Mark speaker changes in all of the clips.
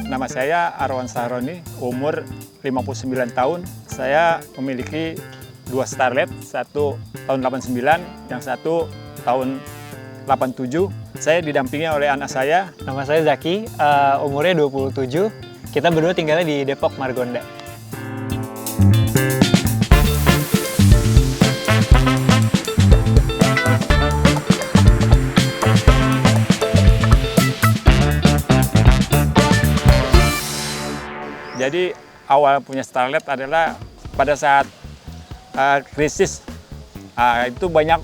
Speaker 1: Nama saya Arwan Sahroni, umur 59 tahun. Saya memiliki 2 Starlet, satu tahun 89, yang satu tahun 87. Saya didampingi oleh anak saya.
Speaker 2: Nama saya Zaki, umurnya 27. Kita berdua tinggalnya di Depok, Margonda.
Speaker 1: Jadi awal punya Starlet adalah pada saat krisis. Itu banyak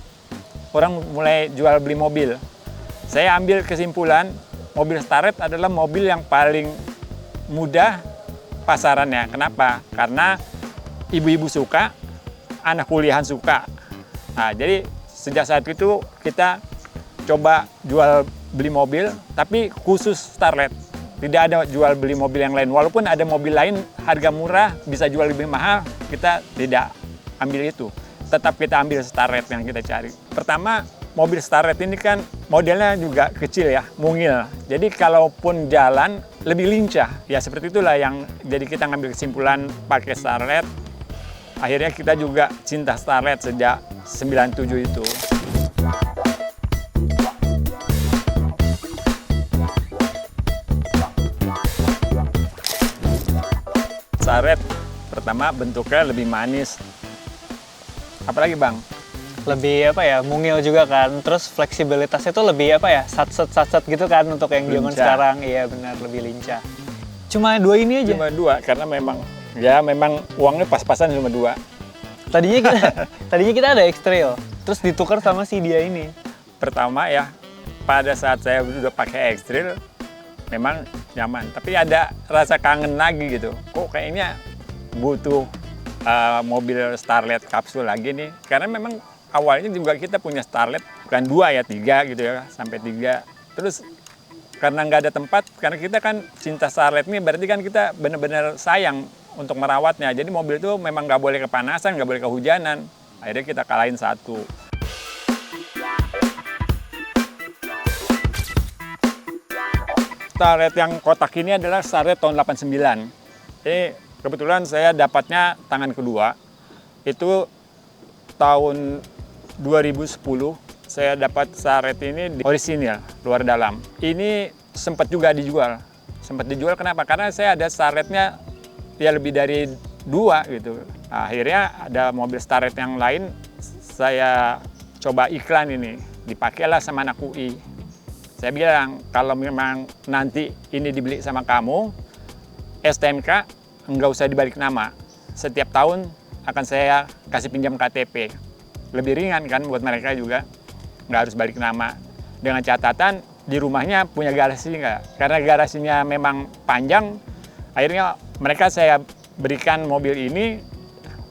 Speaker 1: orang mulai jual beli mobil. Saya ambil kesimpulan mobil Starlet adalah mobil yang paling mudah pasarannya. Kenapa? Karena ibu-ibu suka, anak kuliahan suka. Jadi sejak saat itu kita coba jual beli mobil, tapi khusus Starlet. Tidak ada jual beli mobil yang lain. Walaupun ada mobil lain harga murah, bisa jual lebih mahal, kita tidak ambil itu. Tetap kita ambil Starlet yang kita cari. Pertama, mobil Starlet ini kan modelnya juga kecil ya, mungil. Jadi kalaupun jalan lebih lincah. Ya seperti itulah yang jadi kita ngambil kesimpulan pakai Starlet. Akhirnya kita juga cinta Starlet sejak 97 itu. Starlet pertama bentuknya lebih manis. Apalagi Bang?
Speaker 2: Lebih mungil juga kan. Terus fleksibilitasnya tuh lebih satset gitu kan untuk yang zaman sekarang. Iya benar, lebih lincah. Cuma 2 ini aja?
Speaker 1: Cuma 2, karena memang uangnya pas-pasan cuma 2.
Speaker 2: Tadinya kita ada X-Trail, terus ditukar sama si dia ini.
Speaker 1: Pertama ya, pada saat saya udah pakai X-Trail, memang nyaman. Tapi ada rasa kangen lagi gitu. Kok kayaknya butuh mobil Starlet kapsul lagi nih. Karena memang awalnya juga kita punya Starlet, bukan 2 ya, 3 gitu ya, sampai 3. Terus karena nggak ada tempat, karena kita kan cinta Starlet nih, berarti kan kita benar-benar sayang untuk merawatnya. Jadi mobil itu memang nggak boleh kepanasan, nggak boleh kehujanan. Akhirnya kita kalahin 1. Starlet yang kotak ini adalah Starlet tahun 89. Jadi kebetulan saya dapatnya tangan kedua. Itu tahun 2010 saya dapat Starlet ini di orisinil, luar dalam. Ini sempat juga dijual. Sempat dijual kenapa? Karena saya ada Starletnya ya lebih dari 2 gitu. Akhirnya ada mobil Starlet yang lain, saya coba iklan ini. Dipakailah sama anak UI. Saya bilang, kalau memang nanti ini dibeli sama kamu, STNK nggak usah dibalik nama. Setiap tahun akan saya kasih pinjam KTP. Lebih ringan kan buat mereka juga, nggak harus balik nama. Dengan catatan di rumahnya punya garasi nggak? Karena garasinya memang panjang, akhirnya mereka saya berikan mobil ini,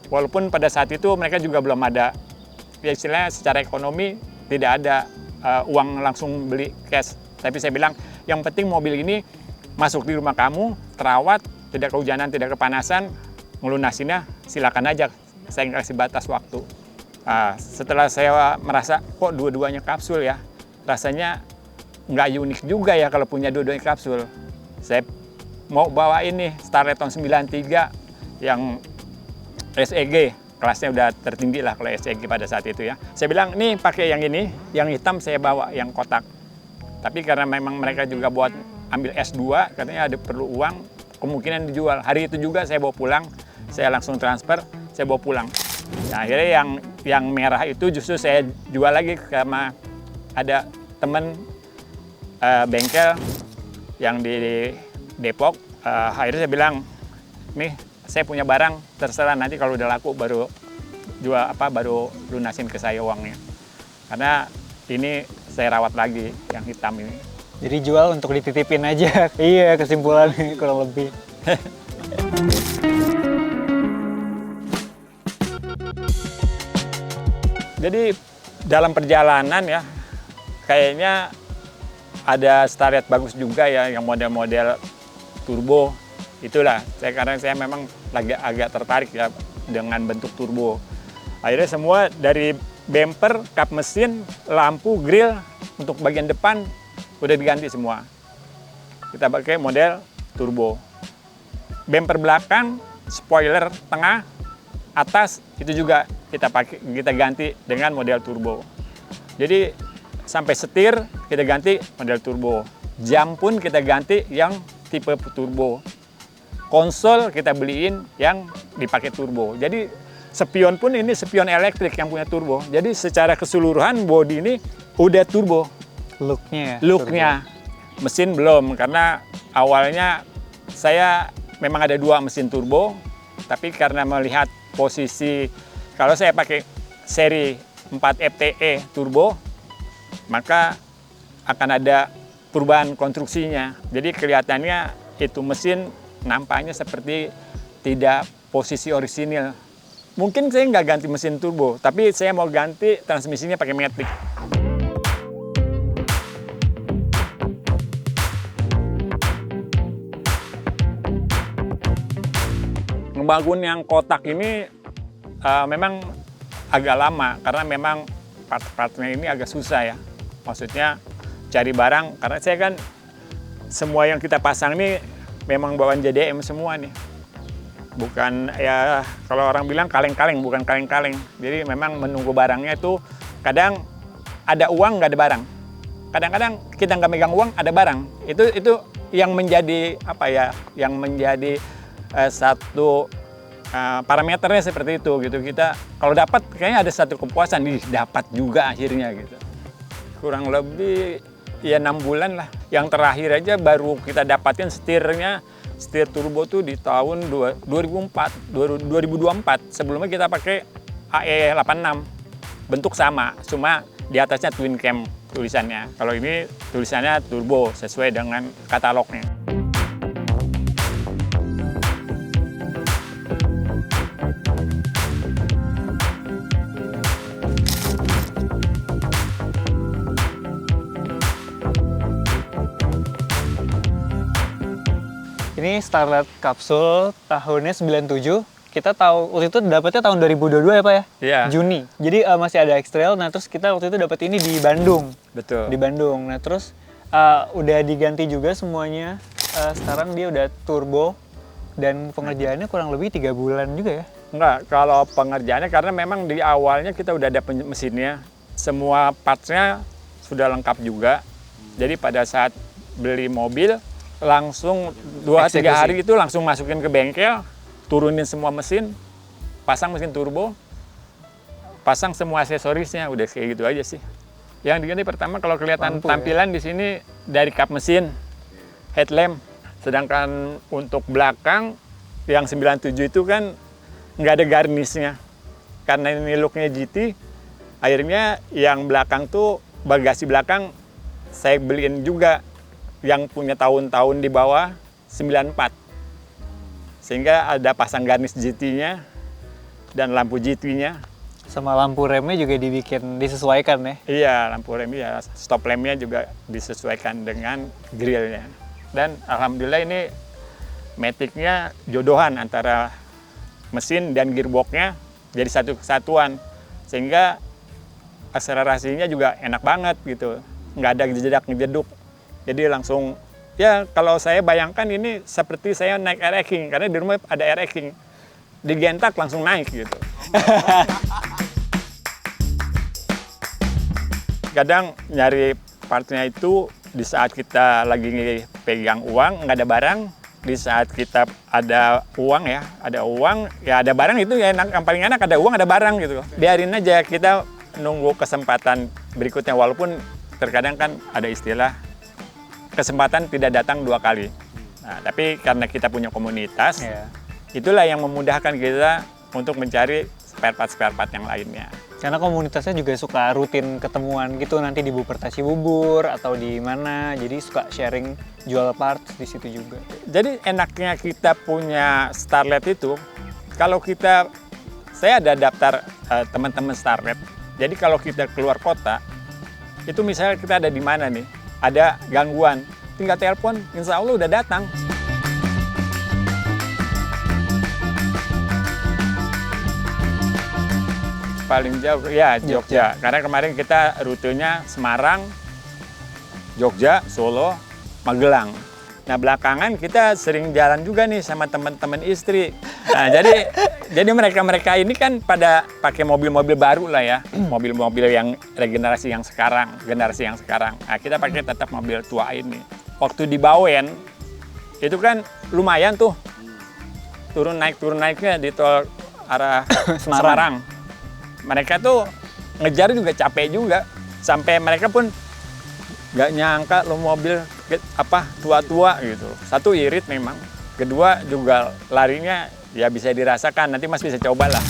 Speaker 1: walaupun pada saat itu mereka juga belum ada, ya istilahnya secara ekonomi tidak ada uang langsung beli cash. Tapi saya bilang, yang penting mobil ini masuk di rumah kamu, terawat, tidak kehujanan, tidak kepanasan, ngelunasinnya silakan aja, saya kasih batas waktu. Setelah saya merasa, kok dua-duanya kapsul ya, rasanya nggak unik juga ya kalau punya dua-duanya kapsul. Saya mau bawa ini Starlet tahun 93 yang SEG, kelasnya udah tertinggi lah kalau SEG pada saat itu ya. Saya bilang, nih pakai yang ini, yang hitam saya bawa, yang kotak. Tapi karena memang mereka juga buat ambil S2, katanya ada perlu uang, kemungkinan dijual. Hari itu juga saya bawa pulang, saya langsung transfer, saya bawa pulang. Nah, akhirnya yang merah itu justru saya jual lagi sama ada temen bengkel yang di Depok. Akhirnya saya bilang, nih saya punya barang, terserah nanti kalau udah laku baru jual baru lunasin ke saya uangnya. Karena ini saya rawat lagi yang hitam ini.
Speaker 2: Jadi jual untuk dititipin aja. Iya, kesimpulannya kurang lebih.
Speaker 1: Jadi dalam perjalanan ya, kayaknya ada Starlet bagus juga ya, yang model-model turbo. Itulah, karena saya memang agak tertarik ya dengan bentuk turbo. Akhirnya semua dari bumper, kap mesin, lampu, grill, untuk bagian depan udah diganti semua. Kita pakai model turbo. Bumper belakang, spoiler tengah, atas itu juga kita ganti dengan model turbo. Jadi sampai setir kita ganti model turbo. Jam pun kita ganti yang tipe turbo. Konsol kita beliin yang dipakai turbo. Jadi spion pun ini spion elektrik yang punya turbo. Jadi secara keseluruhan bodi ini udah turbo.
Speaker 2: Looknya ya?
Speaker 1: Looknya. Mesin belum, karena awalnya saya memang ada 2 mesin turbo. Tapi karena melihat posisi, kalau saya pakai seri 4 FTE turbo, maka akan ada perubahan konstruksinya. Jadi kelihatannya itu mesin nampaknya seperti tidak posisi orisinil. Mungkin saya nggak ganti mesin turbo, tapi saya mau ganti transmisinya pakai matic. Ngebangun yang kotak ini memang agak lama, karena memang part-partnya ini agak susah ya. Maksudnya cari barang, karena saya kan semua yang kita pasang ini memang bawaan JDM semua nih. Bukan ya, kalau orang bilang kaleng-kaleng, bukan kaleng-kaleng. Jadi memang menunggu barangnya itu kadang ada uang nggak ada barang. Kadang-kadang kita nggak megang uang ada barang. Itu yang menjadi apa ya? Yang menjadi satu parameternya seperti itu gitu. Kita kalau dapat kayaknya ada satu kepuasan, dapat juga akhirnya gitu. Kurang lebih ya 6 bulan lah. Yang terakhir aja baru kita dapatin setir turbo tuh di tahun 2024. Sebelumnya kita pakai AE86. Bentuk sama, cuma di atasnya twin cam tulisannya. Kalau ini tulisannya turbo sesuai dengan katalognya.
Speaker 2: Ini Starlet kapsul tahunnya 97. Kita tahu waktu itu dapatnya tahun 2022 ya Pak ya?
Speaker 1: Iya.
Speaker 2: Juni. Jadi masih ada X-Trail. Nah terus kita waktu itu dapat ini di Bandung.
Speaker 1: Betul.
Speaker 2: Di Bandung. Nah terus udah diganti juga semuanya. Sekarang dia udah turbo dan pengerjaannya kurang lebih 3 bulan juga ya?
Speaker 1: Enggak, kalau pengerjaannya karena memang di awalnya kita udah ada mesinnya. Semua partsnya sudah lengkap juga. Jadi pada saat beli mobil, langsung 2-3 hari itu langsung masukin ke bengkel, turunin semua mesin, pasang mesin turbo, pasang semua aksesorisnya, udah kayak gitu aja sih. Yang diganti pertama kalau kelihatan
Speaker 2: lampu,
Speaker 1: tampilan di sini dari kap mesin, headlamp, sedangkan untuk belakang yang 97 itu kan nggak ada garnisnya. Karena ini looknya GT, akhirnya yang belakang tuh bagasi belakang saya beliin juga yang punya tahun-tahun di bawah 94. Sehingga ada pasang garnis GT-nya dan lampu GT-nya.
Speaker 2: Sama lampu remnya juga disesuaikan ya?
Speaker 1: Iya, lampu rem ya, stop lampnya juga disesuaikan dengan grillnya. Dan alhamdulillah ini matic-nya jodohan antara mesin dan gearbox-nya jadi satu kesatuan. Sehingga akselerasinya juga enak banget gitu. Nggak ada jedak-jeduk. Jadi langsung, ya kalau saya bayangkan ini seperti saya naik air racing, karena di rumah ada air racing. Digentak langsung naik gitu. Kadang nyari partnya itu di saat kita lagi pegang uang, nggak ada barang. Di saat kita ada uang ya ada barang itu ya enak, yang paling enak ada uang, ada barang gitu. Biarin aja, kita nunggu kesempatan berikutnya, walaupun terkadang kan ada istilah, kesempatan tidak datang 2 kali. Nah, tapi karena kita punya komunitas, itulah yang memudahkan kita untuk mencari spare part yang lainnya.
Speaker 2: Karena komunitasnya juga suka rutin ketemuan gitu, nanti di Buperta Cibubur atau di mana, jadi suka sharing jual parts di situ juga.
Speaker 1: Jadi enaknya kita punya Starlet itu, kalau saya ada daftar teman-teman Starlet. Jadi kalau kita keluar kota, itu misalnya kita ada di mana nih, ada gangguan, tinggal telepon, insya Allah udah datang. Paling jauh, ya Jogja. Karena kemarin kita rutenya Semarang, Jogja, Solo, Magelang. Nah belakangan kita sering jalan juga nih sama teman-teman istri. Nah jadi mereka ini kan pada pakai mobil-mobil baru lah ya, mobil-mobil yang generasi yang sekarang. Nah kita pakai tetap mobil tua ini. Waktu di Bawen itu kan lumayan tuh turun naiknya di tol arah Semarang. Mereka tuh ngejar juga capek juga, sampai mereka pun nggak nyangka lo mobil tua-tua gitu. Satu irit memang, kedua juga larinya ya bisa dirasakan. Nanti Mas bisa coba lah.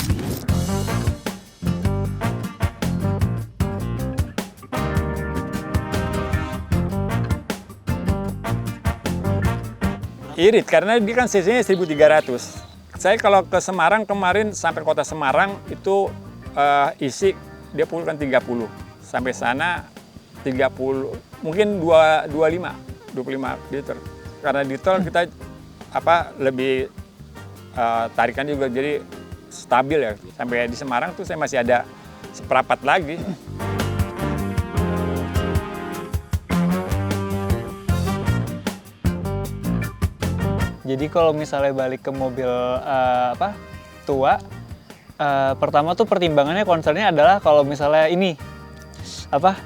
Speaker 1: Irit karena dia kan cc-nya 1300. Saya kalau ke Semarang kemarin sampai kota Semarang itu isi dia full kan 30. Sampai sana 30, mungkin 25 liter. Karena di tol kita lebih tarikan juga jadi stabil ya. Sampai di Semarang tuh saya masih ada seperempat lagi.
Speaker 2: Jadi kalau misalnya balik ke mobil tua, pertama tuh pertimbangannya concernnya adalah kalau misalnya ini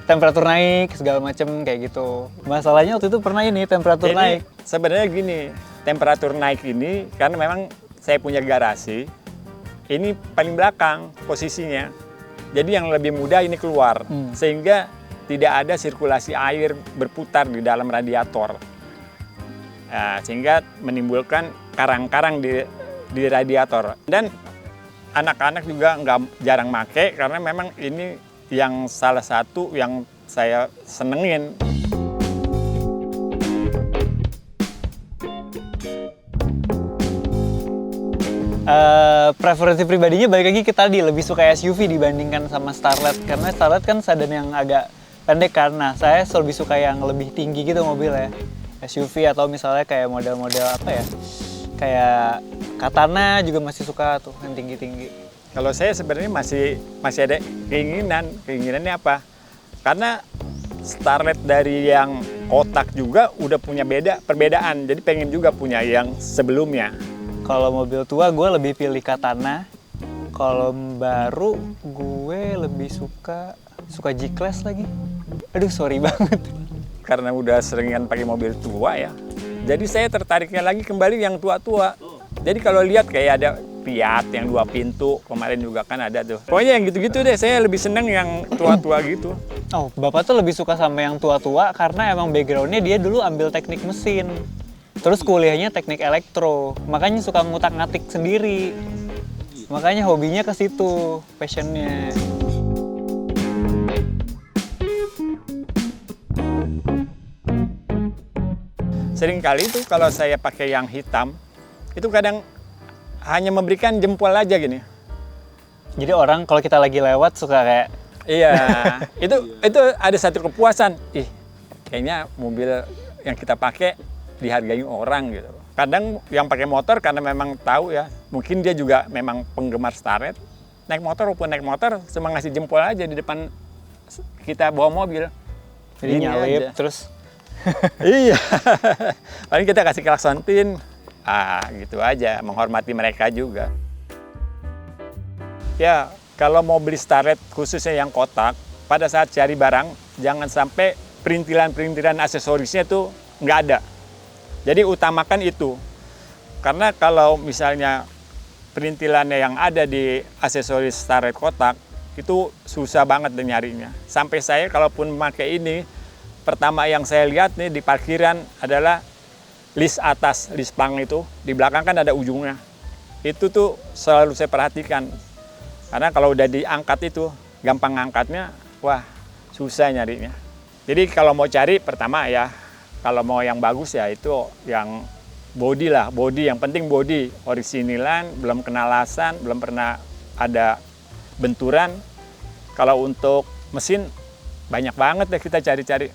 Speaker 2: temperatur naik segala macem kayak gitu. Masalahnya waktu itu pernah ini temperatur naik.
Speaker 1: Sebenarnya gini, temperatur naik ini karena memang saya punya garasi, ini paling belakang posisinya. Jadi yang lebih mudah ini keluar, sehingga tidak ada sirkulasi air berputar di dalam radiator. Nah, sehingga menimbulkan karang-karang di radiator. Dan anak-anak juga jarang make karena memang ini yang salah satu yang saya senengin.
Speaker 2: Preferensi pribadinya balik lagi kita lebih suka SUV dibandingkan sama Starlet, karena Starlet kan sedan yang agak pendek kan. Nah, saya lebih suka yang lebih tinggi gitu mobilnya. SUV atau misalnya kayak model-model kayak Katana juga masih suka tuh yang tinggi-tinggi.
Speaker 1: Kalau saya sebenarnya masih ada keinginannya apa? Karena Starlet dari yang kotak juga udah punya perbedaan, jadi pengen juga punya yang sebelumnya.
Speaker 2: Kalau mobil tua gue lebih pilih Katana. Kalau baru gue lebih suka G-Class lagi. Aduh sorry banget.
Speaker 1: Karena udah seringan pakai mobil tua ya. Jadi saya tertariknya lagi kembali yang tua-tua. Jadi kalau lihat kayak ada Fiat yang 2 pintu, kemarin juga kan ada tuh. Pokoknya yang gitu-gitu deh, saya lebih seneng yang tua-tua gitu.
Speaker 2: Oh, Bapak tuh lebih suka sama yang tua-tua karena emang backgroundnya dia dulu ambil teknik mesin. Terus kuliahnya teknik elektro, makanya suka ngutak-ngatik sendiri. Makanya hobinya ke situ, passionnya.
Speaker 1: Seringkali tuh kalau saya pakai yang hitam, itu kadang hanya memberikan jempol aja gini.
Speaker 2: Jadi orang kalau kita lagi lewat suka kayak
Speaker 1: iya, itu ada satu kepuasan. Kayaknya mobil yang kita pakai dihargai orang gitu. Kadang yang pakai motor karena memang tahu ya, mungkin dia juga memang penggemar Starlet. Naik motor cuma ngasih jempol aja di depan kita bawa mobil.
Speaker 2: Jadi nyalip terus.
Speaker 1: Iya, paling kita kasih klakson tin, gitu aja, menghormati mereka juga. Ya, kalau mau beli Starlet khususnya yang kotak, pada saat cari barang, jangan sampai perintilan-perintilan aksesorisnya tuh nggak ada. Jadi utamakan itu, karena kalau misalnya perintilannya yang ada di aksesoris Starlet kotak, itu susah banget nyarinya. Sampai saya kalaupun memakai ini, pertama yang saya lihat nih di parkiran adalah list atas, list pang itu. Di belakang kan ada ujungnya. Itu tuh selalu saya perhatikan. Karena kalau udah diangkat itu, gampang ngangkatnya, wah susah nyarinya. Jadi kalau mau cari pertama ya, kalau mau yang bagus ya itu yang body lah. Body, yang penting body. Orisinilan, belum kena lasan, belum pernah ada benturan. Kalau untuk mesin, banyak banget deh kita cari-cari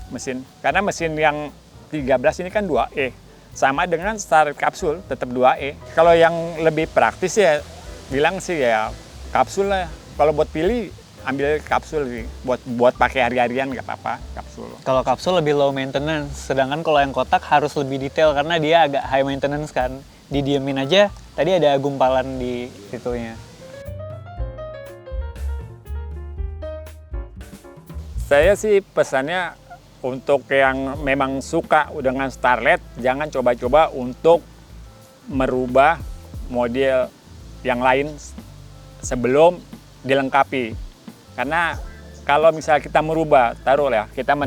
Speaker 1: mesin. Karena mesin yang 13 ini kan 2E. Sama dengan Starlet kapsul, tetap 2E. Kalau yang lebih praktis ya, bilang sih ya kapsul lah. Kalau buat pilih, ambil kapsul sih. Buat pakai hari-harian nggak apa-apa kapsul.
Speaker 2: Kalau kapsul lebih low maintenance, sedangkan kalau yang kotak harus lebih detail karena dia agak high maintenance kan. Didiemin aja, tadi ada gumpalan di situnya.
Speaker 1: Saya sih pesannya untuk yang memang suka dengan Starlet, jangan coba-coba untuk merubah model yang lain sebelum dilengkapi. Karena kalau misalnya kita merubah, kita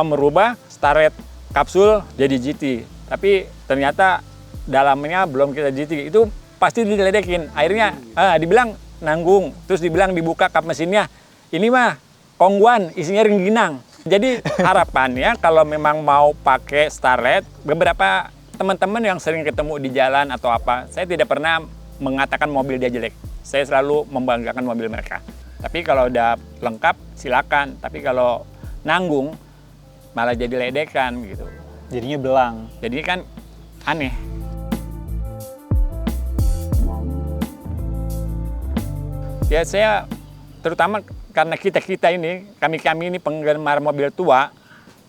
Speaker 1: merubah Starlet kapsul jadi GT, tapi ternyata dalamnya belum kita GT, itu pasti diledekin. Akhirnya dibilang nanggung, terus dibilang dibuka kap mesinnya, ini mah Kongguan, isinya rengginang. Jadi harapannya kalau memang mau pakai Starlet, beberapa teman-teman yang sering ketemu di jalan atau apa, saya tidak pernah mengatakan mobil dia jelek. Saya selalu membanggakan mobil mereka. Tapi kalau udah lengkap, silakan. Tapi kalau nanggung, malah jadi ledekan gitu.
Speaker 2: Jadinya belang.
Speaker 1: Jadi kan aneh. Ya saya terutama karena kita ini, kami ini penggemar mobil tua,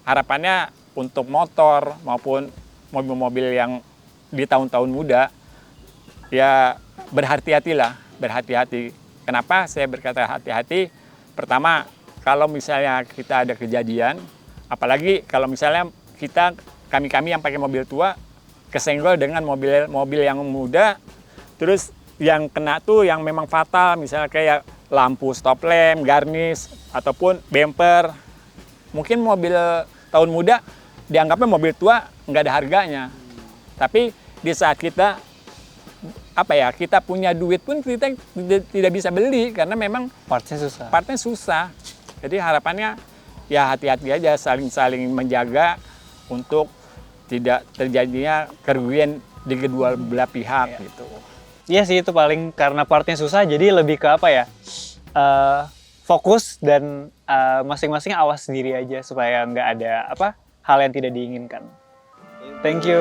Speaker 1: harapannya untuk motor maupun mobil-mobil yang di tahun-tahun muda, ya berhati-hati. Kenapa saya berkata hati-hati? Pertama, kalau misalnya kita ada kejadian, apalagi kalau misalnya kami yang pakai mobil tua, kesenggol dengan mobil yang muda, terus yang kena tuh yang memang fatal, misalnya kayak lampu stop lamp, garnish, ataupun bumper. Mungkin mobil tahun muda dianggapnya mobil tua, nggak ada harganya. Tapi di saat kita punya duit pun kita tidak bisa beli karena memang partnya susah. Jadi harapannya ya hati-hati aja, saling menjaga untuk tidak terjadinya kerugian di kedua belah pihak gitu.
Speaker 2: Iya sih, itu paling karena partnya susah, jadi lebih ke fokus dan masing-masing awas sendiri aja supaya nggak ada hal yang tidak diinginkan. Thank you.